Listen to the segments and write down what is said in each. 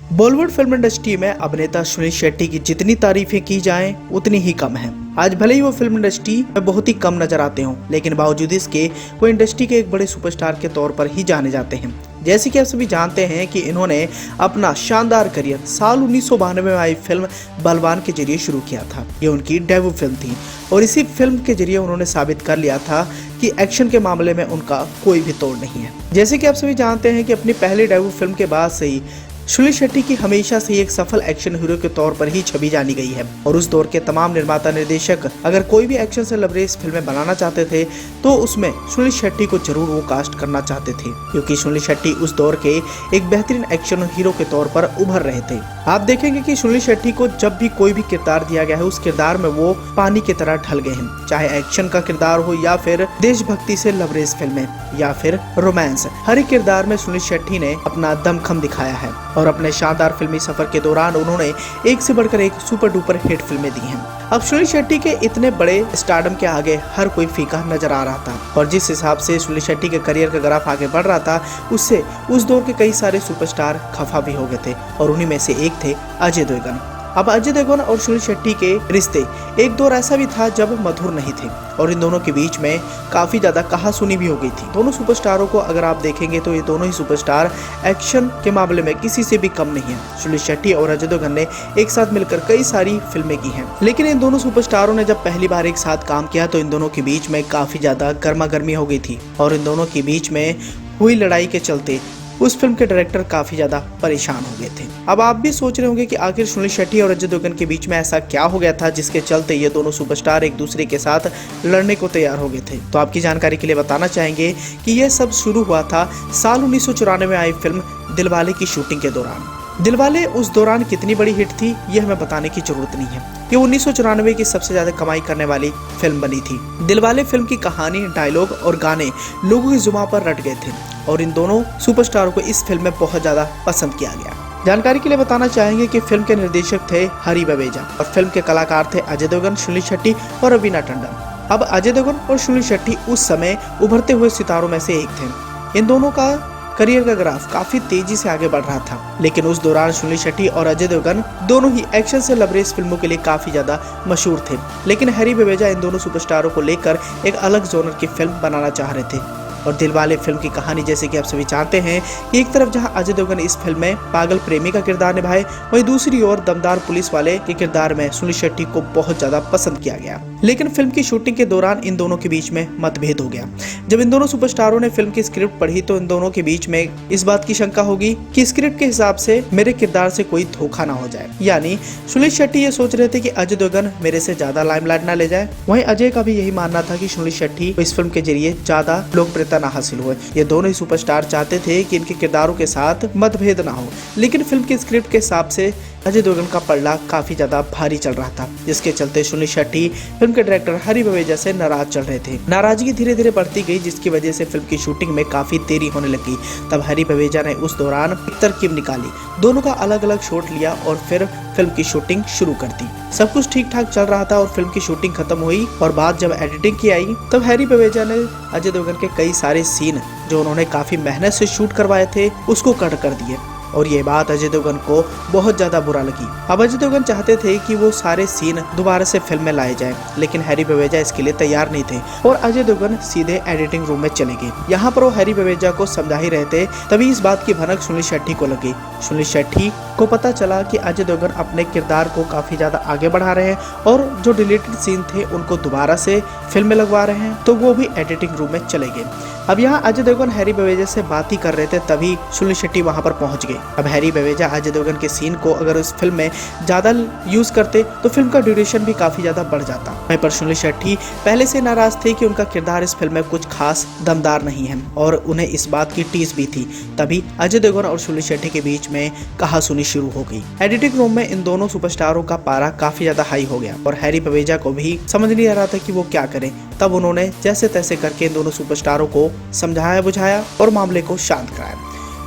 Bollywood film industry में अभिनेता सुनील शेट्टी की जितनी तारीफें की जाएं उतनी ही कम है। आज भले ही वो फिल्म इंडस्ट्री में बहुत ही कम नजर आते हों, लेकिन बावजूद इसके वो इंडस्ट्री के एक बड़े सुपरस्टार के तौर पर ही जाने जाते हैं। जैसे कि आप सभी जानते हैं कि इन्होंने अपना शानदार करियर साल 1992 में आई फिल्म बलवान के जरिए शुरू किया था। ये उनकी डेब्यू फिल्म थी और इसी फिल्म के जरिए उन्होंने साबित कर लिया था कि एक्शन के मामले में उनका कोई भी तोड़ नहीं है। जैसे कि आप सभी जानते हैं कि अपनी पहली डेब्यू फिल्म के बाद से ही सुनील शेट्टी की हमेशा से एक सफल एक्शन हीरो के तौर पर ही छवि जानी गई है और उस दौर के तमाम निर्माता निर्देशक अगर कोई भी एक्शन से लबरेज फिल्में बनाना चाहते थे तो उसमें सुनील शेट्टी को जरूर वो कास्ट करना चाहते थे, क्योंकि सुनील शेट्टी उस दौर के एक बेहतरीन एक्शन हीरो के तौर पर उभर रहे थे। आप देखेंगे कि सुनील शेट्टी को जब भी कोई भी किरदार दिया गया है उस किरदार में वो पानी की तरह ढल गए हैं, चाहे एक्शन का किरदार हो या फिर देशभक्ति से लबरेज फिल्में या फिर रोमांस। हर एक किरदार में सुनील शेट्टी ने अपना दमखम दिखाया है और अपने शानदार फिल्मी सफर के दौरान उन्होंने एक से बढ़कर एक सुपर डुपर हिट फिल्में दी हैं। अब सुनील शेट्टी के इतने बड़े स्टारडम के आगे हर कोई फीका नजर आ रहा था और जिस हिसाब से सुनील शेट्टी के करियर का ग्राफ आगे बढ़ रहा था उससे उस दौर के कई सारे सुपरस्टार खफा भी हो गए थे और उन्हीं में से एक थे अजय देवगन। अब अजय देवगन और सुनील शेट्टी के रिश्ते एक दौर ऐसा भी था जब मधुर नहीं थे और इन दोनों के बीच में काफी ज्यादा कहासुनी भी हो गई थी। दोनों सुपरस्टारों को अगर आप देखेंगे तो ये दोनों ही सुपरस्टार एक्शन के मामले में किसी से भी कम नहीं है। सुनील शेट्टी और अजय देवगन ने एक साथ मिलकर कई सारी फिल्में की हैं, लेकिन इन दोनों सुपरस्टारों ने जब पहली बार एक साथ काम किया तो इन दोनों के बीच में काफी ज्यादा गर्मा गर्मी हो गई थी और इन दोनों के बीच में हुई लड़ाई के चलते उस फिल्म के डायरेक्टर काफी ज्यादा परेशान हो गए थे। अब आप भी सोच रहे होंगे कि आखिर सुनील शेट्टी और अजय देवगन के बीच में ऐसा क्या हो गया था जिसके चलते ये दोनों सुपरस्टार एक दूसरे के साथ लड़ने को तैयार हो गए थे। तो आपकी जानकारी के लिए बताना चाहेंगे कि यह सब शुरू हुआ था साल 1994 में आई फिल्म दिलवाले की शूटिंग के दौरान। दिलवाले उस दौरान कितनी बड़ी हिट थी ये हमें बताने की जरूरत नहीं है। ये 1994 की सबसे ज्यादा कमाई करने वाली फिल्म बनी थी। दिलवाले फिल्म की कहानी, डायलॉग और गाने लोगों की जुबान पर रट गए थे और इन दोनों सुपरस्टारों को इस फिल्म में बहुत ज्यादा पसंद किया गया। जानकारी के लिए बताना चाहेंगे कि फिल्म के निर्देशक थे हरी बवेजा और फिल्म के कलाकार थे अजय देवगन, सुनील शेट्टी और रवीना टंडन। अब अजय देवगन और सुनील शेट्टी उस समय उभरते हुए सितारों में से एक थे। इन दोनों का करियर का ग्राफ काफी तेजी से आगे बढ़ रहा था, लेकिन उस दौरान सुनील शेट्टी और अजय देवगन दोनों ही एक्शन से लबरेज फिल्मों के लिए काफी ज्यादा मशहूर थे, लेकिन हैरी बवेजा इन दोनों सुपरस्टारों को लेकर एक अलग जोनर की फिल्म बनाना चाह रहे थे। और दिलवाले फिल्म की कहानी जैसे कि आप सभी जानते हैं कि एक तरफ जहां अजय देवगन इस फिल्म में पागल प्रेमी का किरदार निभाए, वहीं दूसरी ओर दमदार पुलिस वाले के किरदार में सुनील शेट्टी को बहुत ज्यादा पसंद किया गया। लेकिन फिल्म की शूटिंग के दौरान इन दोनों के बीच में मतभेद हो गया। जब इन दोनों सुपरस्टारों ने फिल्म की स्क्रिप्ट पढ़ी तो इन दोनों के बीच में इस बात की शंका होगी कि स्क्रिप्ट के हिसाब से मेरे किरदार से कोई धोखा ना हो जाए। यानी सुनील शेट्टी ये सोच रहे थे कि अजय देवगन मेरे से ज्यादा लाइमलाइट ना ले जाए, वहीं अजय का भी यही मानना था कि सुनील शेट्टी इस फिल्म के जरिए ज्यादा लोकप्रियता ना हासिल हुए। ये दोनों ही सुपरस्टार चाहते थे कि इनके किरदारों के साथ मतभेद ना हो, लेकिन फिल्म के स्क्रिप्ट के हिसाब से अजय देवगन का पलड़ा काफी ज्यादा भारी चल रहा था, जिसके चलते सुनील शेट्टी फिल्म के डायरेक्टर हरी बवेजा से नाराज चल रहे थे। नाराजगी धीरे धीरे बढ़ती गई, जिसकी वजह से फिल्म की शूटिंग में काफी देरी होने लगी। तब हरी बवेजा ने उस दौरान एक तरकीब निकाली, दोनों का अलग अलग शॉट लिया और फिर फिल्म की शूटिंग शुरू कर दी। सब कुछ ठीक ठाक चल रहा था और फिल्म की शूटिंग खत्म हुई और बाद जब एडिटिंग की आई तब हैरी बवेजा ने अजय देवगन के कई सारे सीन जो उन्होंने काफी मेहनत से शूट करवाए थे उसको कट कर दिए और ये बात अजय देवगन को बहुत ज्यादा बुरा लगी। अब अजय देवगन चाहते थे कि वो सारे सीन दोबारा से फिल्म में लाए जाएं, लेकिन हैरी बवेजा इसके लिए तैयार नहीं थे और अजय देवगन सीधे एडिटिंग रूम में चले गए। यहाँ पर वो हैरी बवेजा को समझा ही रहे थे, तभी इस बात की भनक सुनील शेट्टी को लगी। सुनील शेट्टी को पता चला कि अजय देवगन अपने किरदार को काफी ज्यादा आगे बढ़ा रहे हैं और जो डिलीटेड सीन थे उनको दोबारा से फिल्म में लगवा रहे हैं, तो वो भी एडिटिंग रूम में चले गए। अब यहाँ अजय देवगन हैरी बवेजा से बात ही कर रहे थे, तभी सुनील शेट्टी वहां पर पहुंच गए। अब हैरी बवेजा अजय देवगन के सीन को अगर उस फिल्म में ज्यादा यूज करते तो फिल्म का ड्यूरेशन भी काफी ज्यादा बढ़ जाता। वहीं पर सुनील शेट्टी पहले से नाराज थे कि उनका किरदार इस फिल्म में कुछ खास दमदार नहीं है और उन्हें इस बात की टीस भी थी। तभी अजय देवगन और सुनील शेट्टी के बीच में कहासुनी शुरू हो गई। एडिटिंग रूम में इन दोनों सुपरस्टारों का पारा काफी ज्यादा हाई हो गया और हैरी बवेजा को भी समझ नहीं आ रहा था कि वो क्या करें। तब उन्होंने जैसे तैसे करके इन दोनों सुपरस्टारों को समझाया बुझाया और मामले को शांत कराया।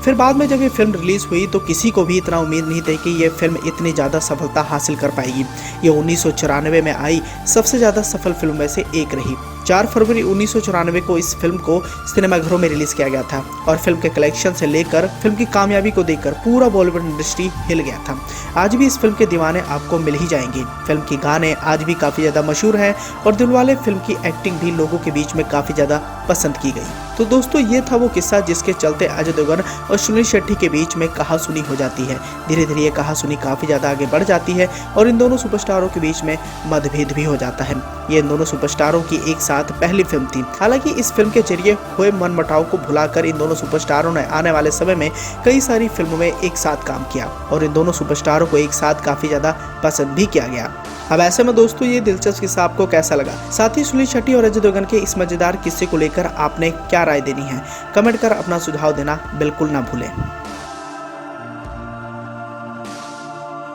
फिर बाद में जब ये फिल्म रिलीज हुई तो किसी को भी इतना उम्मीद नहीं थी कि ये फिल्म इतनी ज़्यादा सफलता हासिल कर पाएगी। ये 1994 में आई सबसे ज़्यादा सफल फिल्म में से एक रही। 4 फरवरी 1994 को इस फिल्म को सिनेमाघरों में रिलीज किया गया था और फिल्म के कलेक्शन से लेकर फिल्म की कामयाबी को देखकर पूरा बॉलीवुड इंडस्ट्री हिल गया था। आज भी इस फिल्म के दीवाने आपको मिल ही जाएंगे। फिल्म के गाने आज भी काफ़ी ज़्यादा मशहूर हैं और दिलवाले फिल्म की एक्टिंग भी लोगों के बीच में काफ़ी ज़्यादा पसंद की गई। तो दोस्तों ये था वो किस्सा जिसके चलते अजय देवगन और सुनील शेट्टी के बीच में कहासुनी हो जाती है। धीरे धीरे ये कहासुनी काफ़ी ज़्यादा आगे बढ़ जाती है और इन दोनों सुपरस्टारों के बीच में मतभेद भी हो जाता है। ये इन दोनों सुपरस्टारों की एक साथ पहली फिल्म थी। हालांकि इस फिल्म के जरिए हुए मनमुटाव को भुलाकर इन दोनों सुपरस्टारों ने आने वाले समय में कई सारी फिल्मों में एक साथ काम किया और इन दोनों सुपरस्टारों को एक साथ काफ़ी ज़्यादा पसंद भी किया गया। अब ऐसे में दोस्तों ये दिलचस्प किस्सा आपको कैसा लगा? साथ ही सुनील शेट्टी और अजय देवगन के इस मजेदार किस्से को लेकर आपने क्या राय देनी है? कमेंट कर अपना सुझाव देना बिल्कुल ना भूलें।